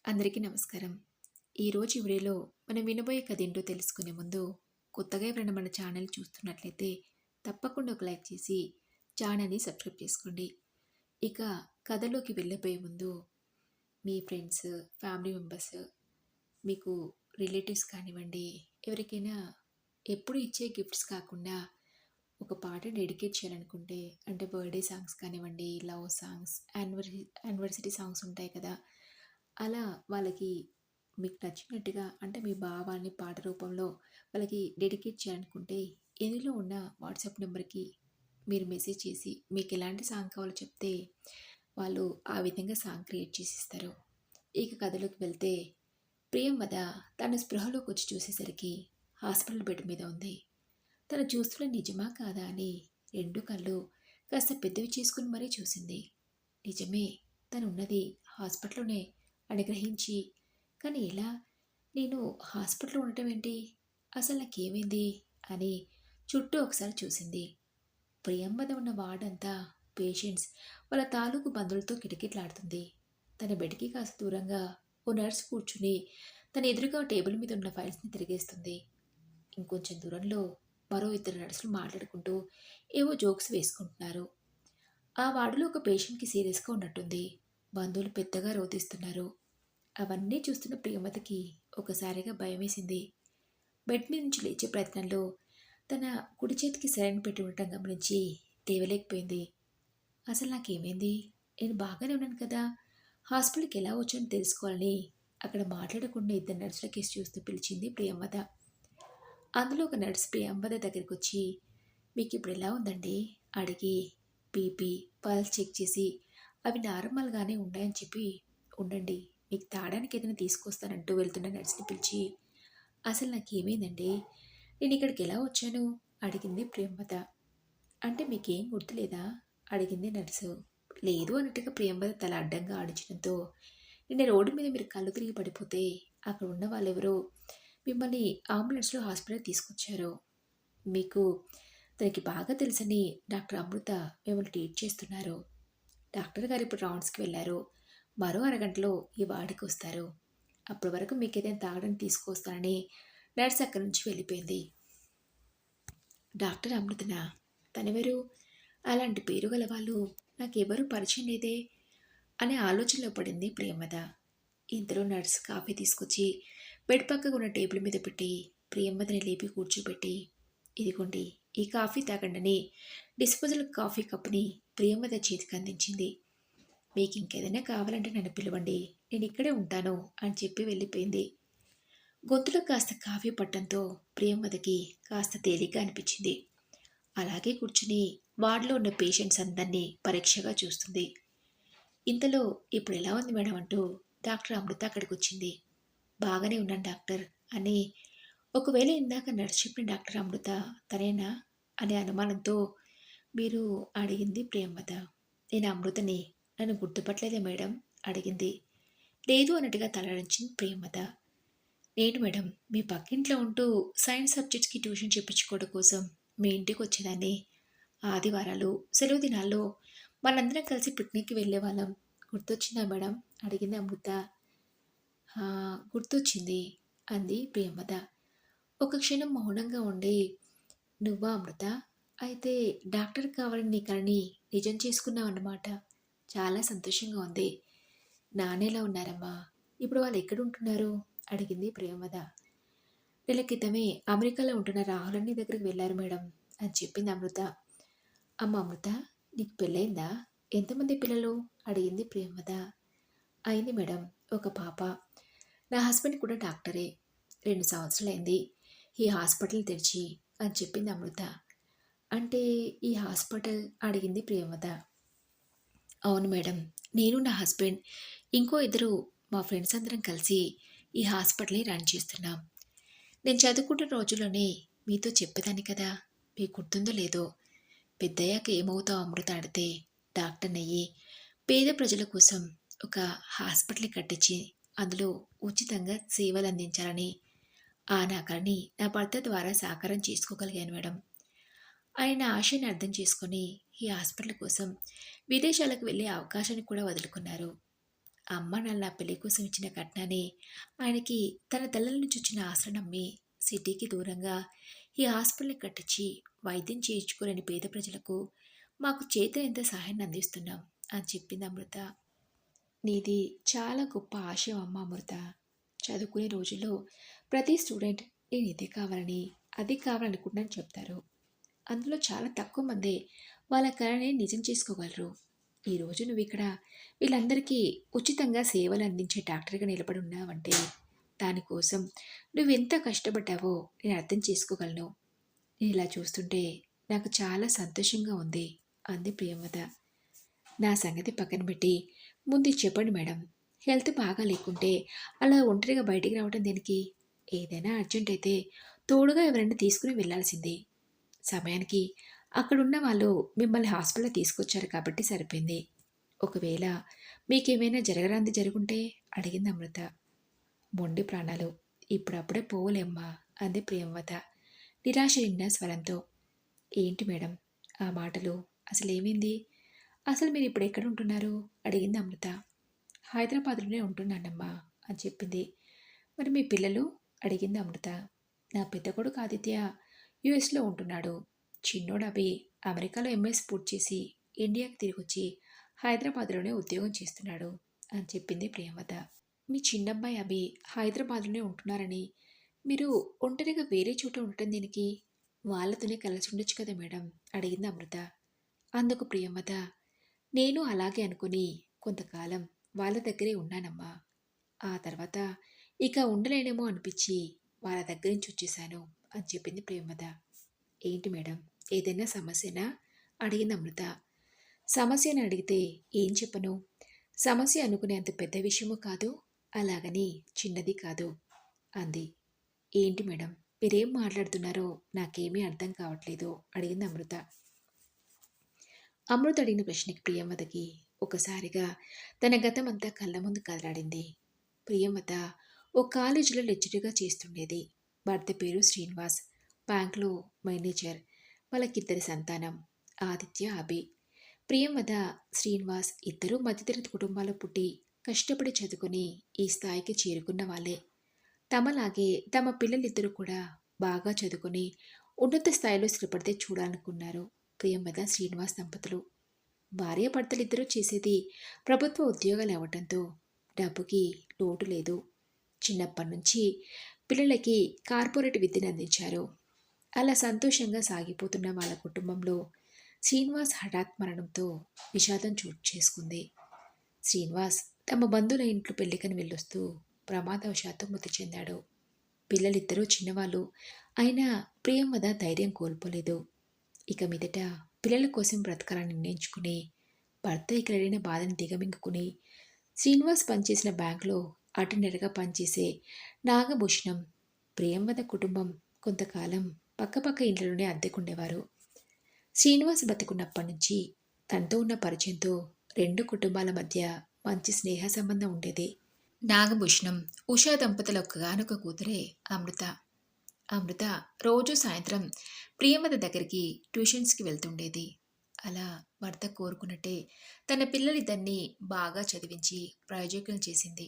అందరికీ నమస్కారం. ఈరోజు ఈ వీడియోలో మనం వినబోయే కథ ఏంటో తెలుసుకునే ముందు, కొత్తగా ఎవరైనా మన ఛానల్ చూస్తున్నట్లయితే తప్పకుండా ఒక లైక్ చేసి ఛానల్ని సబ్స్క్రైబ్ చేసుకోండి. ఇక కథలోకి వెళ్ళబోయే ముందు మీ ఫ్రెండ్స్, ఫ్యామిలీ మెంబర్స్, మీకు రిలేటివ్స్ కానివ్వండి, ఎవరికైనా ఎప్పుడు ఇచ్చే గిఫ్ట్స్ కాకుండా ఒక పాట డెడికేట్ చేయాలనుకుంటే, అంటే బర్త్డే సాంగ్స్ కానివ్వండి, లవ్ సాంగ్స్, యానివర్సరీ సాంగ్స్ ఉంటాయి కదా! అలా వాళ్ళకి మీకు నచ్చినట్టుగా, అంటే మీ భావాన్ని పాట రూపంలో వాళ్ళకి డెడికేట్ చేయాలనుకుంటే, ఇందులో ఉన్న వాట్సాప్ నెంబర్కి మీరు మెసేజ్ చేసి మీకు ఎలాంటి సాంగ్ కావాలో చెప్తే వాళ్ళు ఆ విధంగా సాంగ్ క్రియేట్ చేసి ఇస్తారు. ఇక కథలోకి వెళ్తే, ప్రియంవద తన స్పృహలోకి వచ్చి చూసేసరికి హాస్పిటల్ బెడ్ మీద ఉంది. తను చూస్తున్న నిజమా కాదా అని రెండు కళ్ళు కాస్త పెద్దవి చేసుకుని మరీ చూసింది. నిజమే, తను ఉన్నది హాస్పిటల్లోనే అని గ్రహించి, కానీ ఎలా, నేను హాస్పిటల్లో ఉండటం ఏంటి, అసలు నాకేమైంది అని చుట్టూ ఒకసారి చూసింది. ప్రియంవద ఉన్న వార్డంతా పేషెంట్స్ వాళ్ళ తాలూకు బంధువులతో కిటకిటలాడుతుంది. తన బెడ్కి కాస్త దూరంగా ఓ నర్స్ కూర్చుని తన ఎదురుగా టేబుల్ మీద ఉన్న ఫైల్స్ని తిరిగేస్తుంది. ఇంకొంచెం దూరంలో మరో ఇద్దరు నర్సులు మాట్లాడుకుంటూ ఏవో జోక్స్ వేసుకుంటున్నారు. ఆ వార్డులో ఒక పేషెంట్కి సీరియస్గా ఉన్నట్టుంది. బంధువులు పెద్దగా రోధిస్తున్నారు. అవన్నీ చూస్తున్న ప్రియమతకి ఒకసారిగా భయమేసింది. బెడ్ మీద నుంచి లేచే ప్రయత్నంలో తన కుడి చేతికి సెలైన్ పెట్టి ఉండటం గమనించి లేవలేకపోయింది. అసలు నాకేమైంది, నేను బాగానే ఉన్నాను కదా, హాస్పిటల్కి ఎలా వచ్చానో తెలుసుకోవాలని అక్కడ మాట్లాడకుండా ఇద్దరు నర్సుల కేసు చూస్తూ పిలిచింది ప్రియంవద. అందులో ఒక నర్స్ ప్రియంవద దగ్గరికి వచ్చి, మీకు ఇప్పుడు ఎలా ఉందండి అడిగి బీపీ, పల్స్ చెక్ చేసి అవి నార్మల్గానే ఉన్నాయని చెప్పి ఉండండి, మీకు తాగడానికి ఏదైనా తీసుకొస్తానంటూ వెళ్తున్న నర్స్ని పిలిచి, అసలు నాకేమైందండి, నేను ఇక్కడికి ఎలా వచ్చాను అడిగింది ప్రియంవద. అంటే మీకేం గుర్తులేదా అడిగింది నర్సు. లేదు అన్నట్టుగా ప్రియంవద తల అడ్డంగా ఆడించడంతో, నిన్న రోడ్డు మీద మీరు కళ్ళు తిరిగి పడిపోతే అక్కడ ఉన్న వాళ్ళెవరో మిమ్మల్ని అంబులెన్స్లో హాస్పిటల్ తీసుకొచ్చారు. మీకు తనకి బాగా తెలుసని డాక్టర్ అమృత మిమ్మల్ని ట్రీట్ చేస్తున్నారు. డాక్టర్ గారు ఇప్పుడు రౌండ్స్కి వెళ్ళారు. మరో అరగంటలో ఈ వార్డుకి వస్తారు. అప్పటి వరకు మీకు ఏదైనా తాగడానికి తీసుకొస్తానని నర్స్ అక్కడి నుంచి వెళ్ళిపోయింది. డాక్టర్ అమృతన, తనెవరు, అలాంటి పేరు గల వాళ్ళు నాకెవరూ పరిచయం లేదే అనే ఆలోచనలో పడింది ప్రియమద. ఇంతలో నర్స్ కాఫీ తీసుకొచ్చి బెడ్ పక్కకు ఉన్న టేబుల్ మీద పెట్టి ప్రియమ్మదని లేపి కూర్చోబెట్టి, ఇదిగోండి ఈ కాఫీ తాగండని డిస్పోజల్ కాఫీ కప్ని ప్రియమ్మద చేతికి అందించింది. మీకు ఇంకేదైనా కావాలంటే నన్ను పిలవండి, నేను ఇక్కడే ఉంటాను అని చెప్పి వెళ్ళిపోయింది. గొంతులో కాస్త కాఫీ పట్టడంతో ప్రియమ్మదకి కాస్త తేలిగ్గా అనిపించింది. అలాగే కూర్చుని వార్డులో ఉన్న పేషెంట్స్ అందరినీ పరీక్షగా చూస్తుంది. ఇంతలో ఇప్పుడు ఎలా ఉంది మేడం అంటూ డాక్టర్ అమృత అక్కడికి వచ్చింది. బాగానే ఉన్నాను డాక్టర్ అని, ఒకవేళ ఇందాక నర్స్ చెప్పిన డాక్టర్ అమృత తనేనా అనే అనుమానంతో మీరు అడిగింది ప్రియంవద. నేను అమృతని, నన్ను గుర్తుపట్టలేదే మేడం అడిగింది. లేదు అన్నట్టుగా తలాడించింది ప్రియంవద. నేను మేడం మీ పక్కింట్లో ఉంటూ సైన్స్ సబ్జెక్ట్స్కి ట్యూషన్ చెప్పించుకోవడం కోసం మీ ఇంటికి వచ్చేదాన్ని. ఆదివారాలు సెలవు దినాల్లో మనందరం కలిసి పిక్నిక్కి వెళ్ళేవాళ్ళం, గుర్తొచ్చిందా మేడం అడిగింది అమృత. "ఆ, గుర్తొచ్చింది" అంది ప్రియమద. ఒక క్షణం మౌనంగా ఉండి, నువ్వా అమృత, అయితే డాక్టర్ కావాలని నీ కలని నిజం చేసుకున్నావు అన్నమాట. చాలా సంతోషంగా ఉంది. నానేలా ఉన్నారమ్మా, ఇప్పుడు వాళ్ళు ఎక్కడుంటున్నారు అడిగింది ప్రియమద. నెల క్రితమే అమెరికాలో ఉంటున్న రాహుల్ అన్ని దగ్గరికి వెళ్ళారు మేడం అని చెప్పింది అమృత. అమ్మ అమృత, నీకు పెళ్ళయిందా, ఎంతమంది పిల్లలు అడిగింది ప్రియమద. అయింది మేడం, ఒక పాప. నా హస్బెండ్ కూడా డాక్టరే. 2 సంవత్సరాలైంది ఈ హాస్పిటల్ తెరిచి అని చెప్పింది అమృత. అంటే ఈ హాస్పిటల్ అడిగింది ప్రియమద. అవును మేడం, నేను నా హస్బెండ్ ఇంకో ఇద్దరు మా ఫ్రెండ్స్ అందరం కలిసి ఈ హాస్పిటల్ని రన్ చేస్తున్నాం. నేను చదువుకుంటున్న రోజుల్లోనే మీతో చెప్పేదాన్ని కదా, మీకు గుర్తుందో లేదో, పెద్దయ్యాక ఏమవుతావు అమృత అడితే డాక్టర్నయ్యి పేద ప్రజల కోసం ఒక హాస్పిటల్ కట్టించి అందులో ఉచితంగా సేవలు అందించాలని ఆ నా కలని నా భర్త ద్వారా సాకారం చేసుకోగలిగాను మేడం. ఆయన ఆశని అర్థం చేసుకొని ఈ హాస్పిటల్ కోసం విదేశాలకు వెళ్ళే అవకాశాన్ని కూడా వదులుకున్నారు. అమ్మ నాన్న పెళ్లి కోసం ఇచ్చిన కట్నాన్ని ఆయనకి తన తల్లుల నుంచి వచ్చిన ఆశలు నమ్మి సిటీకి దూరంగా ఈ హాస్పిటల్ని కట్టించి వైద్యం చేయించుకోలేని పేద ప్రజలకు మాకు చేతనైనంత సహాయాన్ని అందిస్తున్నాం అని చెప్పింది అమృత. నీది చాలా గొప్ప ఆశయం అమ్మ అమృత. చదువుకునే రోజుల్లో ప్రతి స్టూడెంట్ నేను ఇది కావాలని అది కావాలనుకుంటున్నాను చెప్తారు. అందులో చాలా తక్కువ మందే వాళ్ళ కళని నిజం చేసుకోగలరు. ఈరోజు నువ్వు ఇక్కడ వీళ్ళందరికీ ఉచితంగా సేవలు అందించే డాక్టర్గా నిలబడి ఉన్నావంటే దానికోసం నువ్వెంత కష్టపడ్డావో నేను అర్థం చేసుకోగలను. నేను ఇలా చూస్తుంటే నాకు చాలా సంతోషంగా ఉంది అంది ప్రియంవద. నా సంగతి పక్కన పెట్టి ముందు ఇది చెప్పండి మేడం. హెల్త్ బాగా లేకుంటే అలా ఒంటరిగా బయటికి రావడం దేనికి? ఏదైనా అర్జెంట్ అయితే తోడుగా ఎవరైనా తీసుకుని వెళ్ళాల్సిందే. సమయానికి అక్కడున్న వాళ్ళు మిమ్మల్ని హాస్పిటల్ తీసుకొచ్చారు కాబట్టి సరిపోయింది. ఒకవేళ మీకేమైనా జరగరాంది జరుగుంటే అడిగింది అమృత. మొండి ప్రాణాలు ఇప్పుడప్పుడే పోవులేమ్మా అంది ప్రియంవద నిరాశ నిండిన స్వరంతో. ఏంటి మేడం ఆ మాటలు? అసలేమైంది? అసలు మీరు ఇప్పుడు ఎక్కడ ఉంటున్నారు అడిగింది అమృత. హైదరాబాద్లోనే ఉంటున్నానమ్మా అని చెప్పింది. మరి మీ పిల్లలు అడిగింది అమృత. నా పెద్ద కొడుకు ఆదిత్య యుఎస్లో ఉంటున్నాడు. చిన్నోడు అభి అమెరికాలో ఎంఎస్ పూర్తి చేసి ఇండియాకి తిరిగొచ్చి హైదరాబాద్లోనే ఉద్యోగం చేస్తున్నాడు అని చెప్పింది ప్రియంవద. మీ చిన్నబ్బాయి అభి హైదరాబాద్లోనే ఉంటున్నారని మీరు ఒంటరిగా వేరే చోట ఉండటం దీనికి? వాళ్ళతోనే కలిసి ఉండొచ్చు కదా మేడం అడిగింది అమృత. అందుకు ప్రియంవద, నేను అలాగే అనుకుని కొంతకాలం వాళ్ళ దగ్గరే ఉన్నానమ్మా. ఆ తర్వాత ఇక ఉండలేనేమో అనిపించి వాళ్ళ దగ్గర నుంచి వచ్చేసాను అని చెప్పింది ప్రియంవద. ఏంటి మేడం ఏదైనా సమస్యనా అడిగింది అమృత. సమస్యని అడిగితే ఏం చెప్పను? సమస్య అనుకునేంత పెద్ద విషయము కాదు, అలాగని చిన్నది కాదు అంది. ఏంటి మేడం మీరేం మాట్లాడుతున్నారో నాకేమీ అర్థం కావట్లేదు అడిగింది అమృత. అమృత అడిగిన ప్రశ్నకి ప్రియంవదకి ఒకసారిగా తన గతం అంతా కళ్ళ ముందు కదలాడింది. ప్రియంవద ఓ కాలేజీలో లెక్చరర్గా చేస్తుండేది. భర్త పేరు శ్రీనివాస్, బ్యాంక్లో మేనేజర్. వాళ్ళకిద్దరి సంతానం, ఆదిత్య అభి. ప్రియంవద శ్రీనివాస్ ఇద్దరూ మధ్యతరగతి కుటుంబాల్లో పుట్టి కష్టపడి చదువుకుని ఈ స్థాయికి చేరుకున్న వాళ్ళే. తమలాగే తమ పిల్లలిద్దరూ కూడా బాగా చదువుకుని ఉన్నత స్థాయిలో స్థిరపడితే చూడాలనుకున్నారు ప్రియంవద శ్రీనివాస్ దంపతులు. భార్యాభర్తలిద్దరూ చేసేది ప్రభుత్వ ఉద్యోగాలు అవ్వటంతో డబ్బుకి లోటు లేదు. చిన్నప్పటి నుంచి పిల్లలకి కార్పొరేట్ విద్యను అందించారు. అలా సంతోషంగా సాగిపోతున్న వాళ్ళ కుటుంబంలో శ్రీనివాస్ హఠాత్ మరణంతో విషాదం చోటు చేసుకుంది. శ్రీనివాస్ తమ బంధువుల ఇంట్లో పెళ్లికని వెళ్ళొస్తూ ప్రమాదవశాత్తు మృతి చెందాడు. పిల్లలిద్దరూ చిన్నవాళ్ళు అయినా ప్రియంవద ధైర్యం కోల్పోలేదు. ఇక మీదట పిల్లల కోసం బ్రతకాలని నిర్ణయించుకుని భర్త ఇక్కడ వెళ్ళిన బాధను దిగమింగుకుని శ్రీనివాస్ పనిచేసిన బ్యాంకులో అటెండర్గా పనిచేసే నాగభూషణం, ప్రియంవద కుటుంబం కొంతకాలం పక్కపక్క ఇంట్లోనే అద్దెకుండేవారు. శ్రీనివాస్ బతికున్నప్పటి నుంచి తనతో ఉన్న పరిచయంతో రెండు కుటుంబాల మధ్య మంచి స్నేహ సంబంధం ఉండేది. నాగభూషణం ఉషా దంపతుల ఒక్కగానొక కూతురే అమృత. అమృత రోజు సాయంత్రం ప్రియంవద దగ్గరికి ట్యూషన్స్కి వెళ్తుండేది. అలా భర్త కోరుకున్నట్టే తన పిల్లలిద్దరినీ బాగా చదివించి ప్రయోజకులు చేసింది.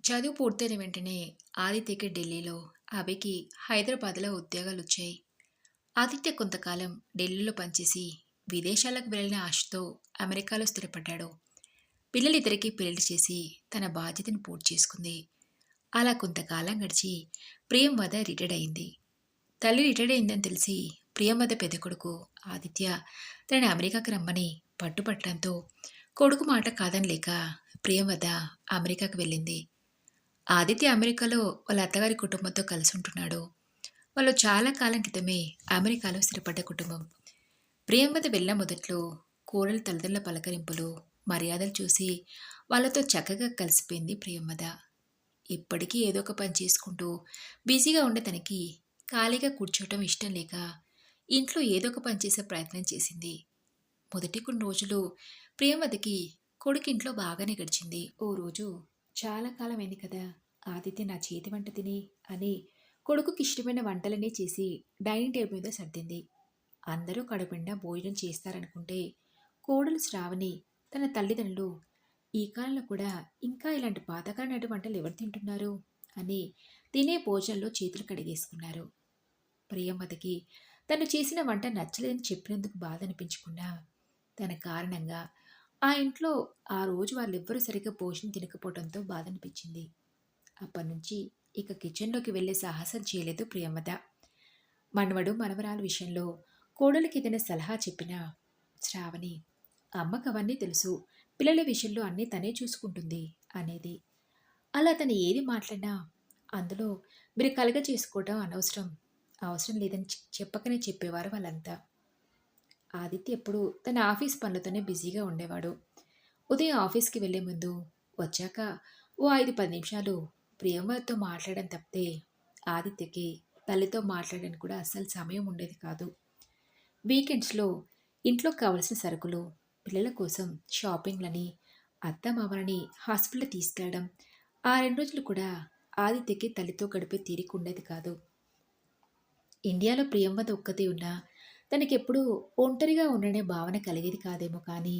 చదువు పూర్తయిన వెంటనే ఆదిత్యకి ఢిల్లీలో, అభికి హైదరాబాద్లో ఉద్యోగాలు వచ్చాయి. ఆదిత్య కొంతకాలం ఢిల్లీలో పనిచేసి విదేశాలకు వెళ్ళిన ఆశతో అమెరికాలో స్థిరపడ్డాడు. పిల్లలిద్దరికీ పెళ్లి చేసి తన బాధ్యతను పూర్తి చేసుకుంది. అలా కొంతకాలం గడిచి ప్రియంవద రిటైర్డ్ అయింది. తల్లి రిటైర్డ్ అయిందని తెలిసి ప్రియంవద పెద్ద కొడుకు ఆదిత్య తనని అమెరికాకి రమ్మని పట్టుపట్టడంతో కొడుకు మాట కాదనలేక ప్రియంవద అమెరికాకి వెళ్ళింది. ఆదిత్య అమెరికాలో వాళ్ళ అత్తగారి కుటుంబంతో కలిసి ఉంటున్నాడు. వాళ్ళు చాలా కాలం క్రితమే అమెరికాలో స్థిరపడ్డ కుటుంబం. ప్రియంవద వెళ్ళిన మొదట్లో కోడలు తల్లిదండ్రుల పలకరింపులు, మర్యాదలు చూసి వాళ్ళతో చక్కగా కలిసిపోయింది ప్రియంవద. ఇప్పటికీ ఏదో ఒక పని చేసుకుంటూ బిజీగా ఉండే తనకి ఖాళీగా కూర్చోవటం ఇష్టం లేక ఇంట్లో ఏదో ఒక పని చేసే ప్రయత్నం చేసింది. మొదటి కొన్ని రోజులు ప్రియంవదకి కొడుకింట్లో బాగానే గడిచింది. ఓ రోజు చాలా కాలమైంది కదా ఆదిత్య నా చేతి వంట తిని అని కొడుకుకి ఇష్టమైన వంటలన్నీ చేసి డైనింగ్ టేబుల్ మీద సర్దింది. అందరూ కడుపునిండా భోజనం చేస్తారనుకుంటే కోడలు శ్రావణి తన తల్లిదండ్రులు ఈ కాలంలో కూడా ఇంకా ఇలాంటి పాతకాల నాటి వంటలు ఎవరు తింటున్నారు అని తినే భోజనంలో చేతులు కడిగేసుకున్నారు. ప్రియంవదకి తను చేసిన వంట నచ్చలేదని చెప్పినందుకు బాధ అనిపించకుండా తన కారణంగా ఆ ఇంట్లో ఆ రోజు వాళ్ళెవ్వరూ సరిగ్గా భోజనం తినకపోవడంతో బాధ అనిపించింది. అప్పటినుంచి ఇక కిచెన్లోకి వెళ్ళే సాహసం చేయలేదు ప్రియంవద. మనవడు మనవరాల విషయంలో కోడలికి ఏదైనా సలహా చెప్పినా శ్రావణి అమ్మకు అవన్నీ తెలుసు, పిల్లల విషయంలో అన్నీ తనే చూసుకుంటుంది అనేది. అలా తను ఏది మాట్లాడినా అందులో మీరు కలగ చేసుకోవడం అనవసరం, అవసరం లేదని చెప్పకనే చెప్పేవారు వాళ్ళంతా. ఆదిత్య ఎప్పుడు తన ఆఫీస్ పనులతోనే బిజీగా ఉండేవాడు. ఉదయం ఆఫీస్కి వెళ్లే ముందు, వచ్చాక ఓ 5-10 నిమిషాలు ప్రియంవదతో మాట్లాడడం తప్పితే ఆదిత్యకి తల్లితో మాట్లాడడానికి కూడా అస్సలు సమయం ఉండేది కాదు. వీకెండ్స్లో ఇంట్లోకి కావలసిన సరుకులు, పిల్లల కోసం షాపింగ్లని, అత్తమామలని హాస్పిటల్ తీసుకెళ్లడం, ఆ 2 రోజులు కూడా ఆదిత్యకి తల్లితో గడిపే తీరిక ఉండేది కాదు. ఇండియాలో ప్రియంవద ఒక్కతే ఉన్నా తనకెప్పుడూ ఒంటరిగా ఉండనే భావన కలిగేది కాదేమో కానీ,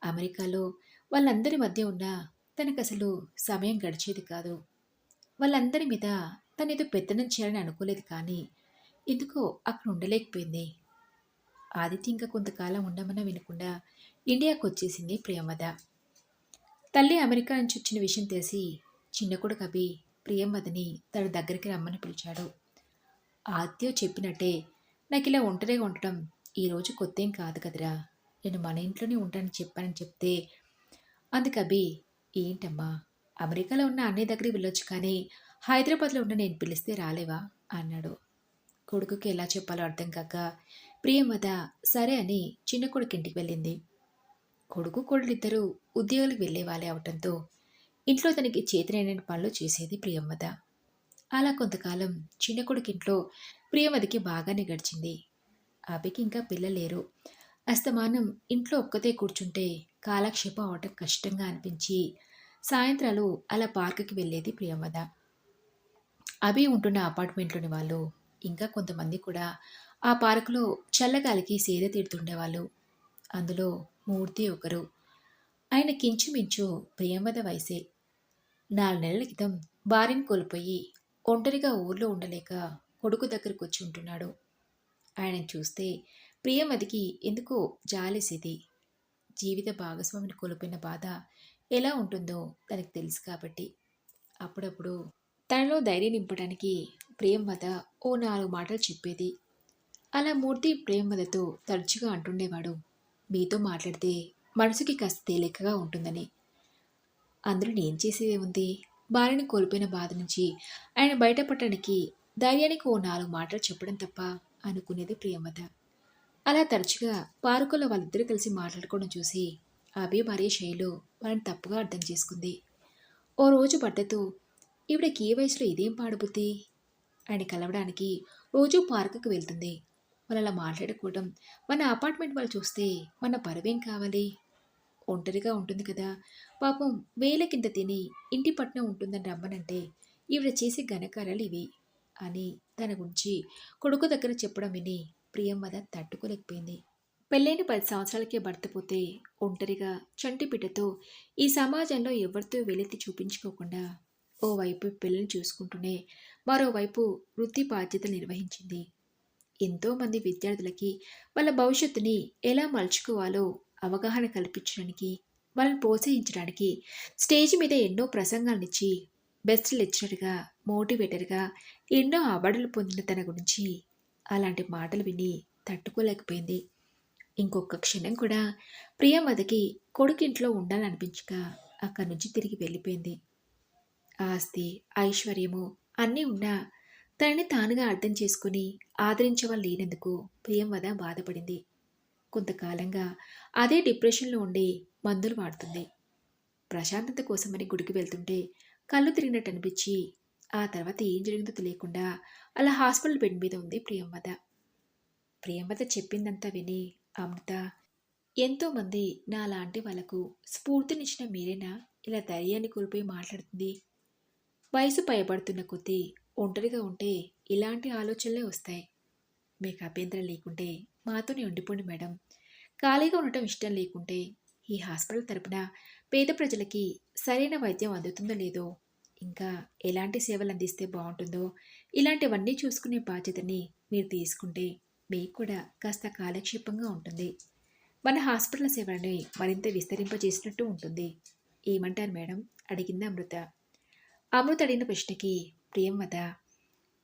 అమెరికాలో వాళ్ళందరి మధ్య ఉన్నా తనకసలు సమయం గడిచేది కాదు. వాళ్ళందరి మీద తనేదో పెత్తనం చేయాలని అనుకోలేదు కానీ, ఎందుకో అక్కడ ఉండలేకపోయింది. ఆదిత్య ఇంకా కొంతకాలం ఉండమన్నా వినకుండా ఇండియాకొచ్చేసింది ప్రియంవద. తల్లి అమెరికా నుంచి వచ్చిన విషయం తెలిసి చిన్న కొడుకు అభి ప్రియంవదని తన దగ్గరికి రమ్మని పిలిచాడు. ఆదిత్య చెప్పినట్టే నాకిలా ఒంటరిగా ఉండటం ఈరోజు కొత్తేం కాదు కదరా, నేను మన ఇంట్లోనే ఉంటానని చెప్పానని చెప్తే అందుకు అభి, ఏంటమ్మా, అమెరికాలో ఉన్న అన్నయ్య దగ్గరికి వెళ్ళొచ్చు కానీ హైదరాబాద్లో ఉన్న నేను పిలిస్తే రాలేవా అన్నాడు. కొడుకుకి ఎలా చెప్పాలో అర్థం కాక ప్రియంవద సరే అని చిన్న కొడుకు ఇంటికి వెళ్ళింది. కొడుకు కోడలిద్దరూ ఉద్యోగాలకు వెళ్ళేవాళ్ళే అవటంతో ఇంట్లో తనకి చేతనైన పనులు చేసేది ప్రియంవద. అలా కొంతకాలం చిన్న కొడుకింట్లో ప్రియంవదకి బాగానే గడిచింది. అభికి ఇంకా పిల్లలేరు. అస్తమానం ఇంట్లో ఒక్కతే కూర్చుంటే కాలక్షేపం అవటం కష్టంగా అనిపించి సాయంత్రాలు అలా పార్కుకి వెళ్ళేది ప్రియంవద. అభి ఉంటున్న అపార్ట్మెంట్లోని వాళ్ళు ఇంకా కొంతమంది కూడా ఆ పార్కులో చల్లగాలికి సేద తీరుతుండేవాళ్ళు. అందులో మూర్తి ఒకరు. ఆయన కించుమించు ప్రియంవద వయసే. 4 నెలల క్రితం భార్యను కోల్పోయి ఒంటరిగా ఊర్లో ఉండలేక కొడుకు దగ్గరకు వచ్చి ఉంటున్నాడు. ఆయనను చూస్తే ప్రియంవదికి ఎందుకో జాలేసేది. జీవిత భాగస్వామిని కోల్పోయిన బాధ ఎలా ఉంటుందో తనకు తెలుసు కాబట్టి. అప్పుడప్పుడు తనలో ధైర్యం నింపడానికి ప్రియంవద ఓ 4 మాటలు చెప్పేది. అలా మూర్తి ప్రియంవదతో తరచుగా అంటుండేవాడు, మీతో మాట్లాడితే మనసుకి కాస్త తేలికగా ఉంటుందని. అందులో నేను చేసేదేముంది, భార్యని కోల్పోయిన బాధ నుంచి ఆయన బయటపడటానికి ధైర్యానికి ఓ 4 మాటలు చెప్పడం తప్ప అనుకునేది ప్రియంవద. అలా తరచుగా పార్కులో వాళ్ళిద్దరూ కలిసి మాట్లాడుకోవడం చూసి అభి భార్య శైలు వాళ్ళని తప్పుగా అర్థం చేసుకుంది. ఓ రోజు భర్తతో, ఈవిడకి ఏ వయసులో ఇదేం పాడుబుద్ధి, ఆయన కలవడానికి రోజూ పార్కుకు వెళ్తుంది, వాళ్ళు అలా మాట్లాడుకోవడం మన అపార్ట్మెంట్ వాళ్ళు చూస్తే మన పరువేం కావాలి, ఒంటరిగా ఉంటుంది కదా, పాపం వేలకింత తిని ఇంటి పట్నం ఉంటుందని రమ్మనంటే ఈవిడ చేసే ఘనకార్యాలు ఇవి అని తన గురించి కొడుకు దగ్గర చెప్పడం విని ప్రియంవద తట్టుకోలేకపోయింది. పెళ్ళైన 10 సంవత్సరాలకే భర్త పోతే ఒంటరిగా చంటిపిట్టతో ఈ సమాజంలో ఎవరితో వెలెత్తి చూపించుకోకుండా ఓవైపు పిల్లల్ని చూసుకుంటూనే మరోవైపు వృత్తి బాధ్యతలు నిర్వహించింది. ఎంతోమంది విద్యార్థులకి వాళ్ళ భవిష్యత్తుని ఎలా మలుచుకోవాలో అవగాహన కల్పించడానికి, వాళ్ళని ప్రోత్సహించడానికి స్టేజ్ మీద ఎన్నో ప్రసంగాలనిచ్చి బెస్ట్ లెక్చరర్గా, మోటివేటర్గా ఎన్నో అవార్డులు పొందిన తన గురించి అలాంటి మాటలు విని తట్టుకోలేకపోయింది. ఇంకొక క్షణం కూడా ప్రియంవదకి కొడుకింట్లో ఉండాలనిపించక అక్కడి నుంచి తిరిగి వెళ్ళిపోయింది. ఆస్తి, ఐశ్వర్యము అన్నీ ఉన్నా తనని తానుగా అర్థం చేసుకుని ఆదరించేవాళ్ళు లేనందుకు ప్రియంవద బాధపడింది. కొంతకాలంగా అదే డిప్రెషన్లో ఉండి మందులు వాడుతుంది. ప్రశాంతత కోసమని గుడికి వెళ్తుంటే కళ్ళు తిరిగినట్టు అనిపించి ఆ తర్వాత ఏం జరిగిందో తెలియకుండా అలా హాస్పిటల్ బెడ్ మీద ఉంది ప్రియంవద. ప్రియంవద చెప్పిందంతా విని అమృత, ఎంతోమంది నా లాంటి వాళ్ళకు స్ఫూర్తినిచ్చిన మీరేనా ఇలా ధైర్యాన్ని కోల్పోయి మాట్లాడుతుంది, వయసు పైబడుతున్న కొద్దీ ఒంటరిగా ఉంటే ఇలాంటి ఆలోచనలే వస్తాయి, మీకు అభ్యంతరం లేకుంటే మాతోనే ఉండిపోండి మేడం, ఖాళీగా ఉండటం ఇష్టం లేకుంటే ఈ హాస్పిటల్ తరపున పేద ప్రజలకి సరైన వైద్యం అందుతుందో లేదో, ఇంకా ఎలాంటి సేవలు అందిస్తే బావుంటుందో, ఇలాంటివన్నీ చూసుకునే బాధ్యతని మీరు తీసుకుంటే మీకు కూడా కాస్త కాలక్షేపంగా ఉంటుంది. మన హాస్పిటల్ సేవలని మరింత విస్తరింపజేసినట్టు ఉంటుంది. ఏమంటారు మేడం? అడిగింది అమృత. అమృత అడిగిన ప్రశ్నకి ప్రియంవద,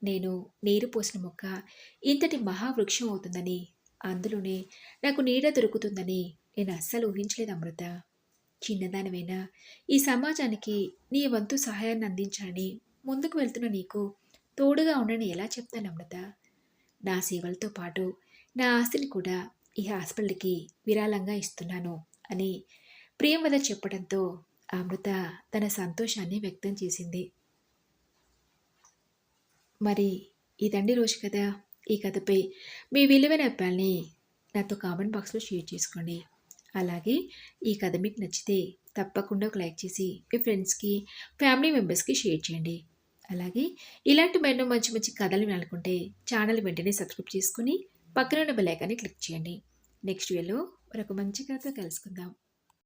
నేను నీరు పోసిన మొక్క ఇంతటి మహావృక్షం అవుతుందని, అందులోనే నాకు నీడ దొరుకుతుందని నేను అస్సలు ఊహించలేదు అమృత. చిన్నదానివైనా ఈ సమాజానికి నీ వంతు సహాయాన్ని అందించాలని ముందుకు వెళ్తున్న నీకు తోడుగా ఉండని ఎలా చెప్తాను అమృత. నా సేవలతో పాటు నా ఆస్తిని కూడా ఈ హాస్పిటల్కి విరాళంగా ఇస్తున్నాను అని ప్రియంవద చెప్పడంతో అమృత తన సంతోషాన్ని వ్యక్తం చేసింది. మరి ఇదండి రోజు కథ. ఈ కథపై మీ విలువైన అభిప్రాయాల్ని నాతో కామెంట్ బాక్స్లో షేర్ చేసుకోండి. అలాగే ఈ కథ మీకు నచ్చితే తప్పకుండా ఒక లైక్ చేసి మీ ఫ్రెండ్స్కి, ఫ్యామిలీ మెంబర్స్కి షేర్ చేయండి. అలాగే ఇలాంటి మరెన్నో మంచి మంచి కథలు వినాలనుకుంటే ఛానల్ వెంటనే సబ్స్క్రైబ్ చేసుకుని పక్కన ఉన్న బెల్ ఐకాన్ని క్లిక్ చేయండి. నెక్స్ట్ వీడియోలో మరొక మంచి కథతో కలుసుకుందాం.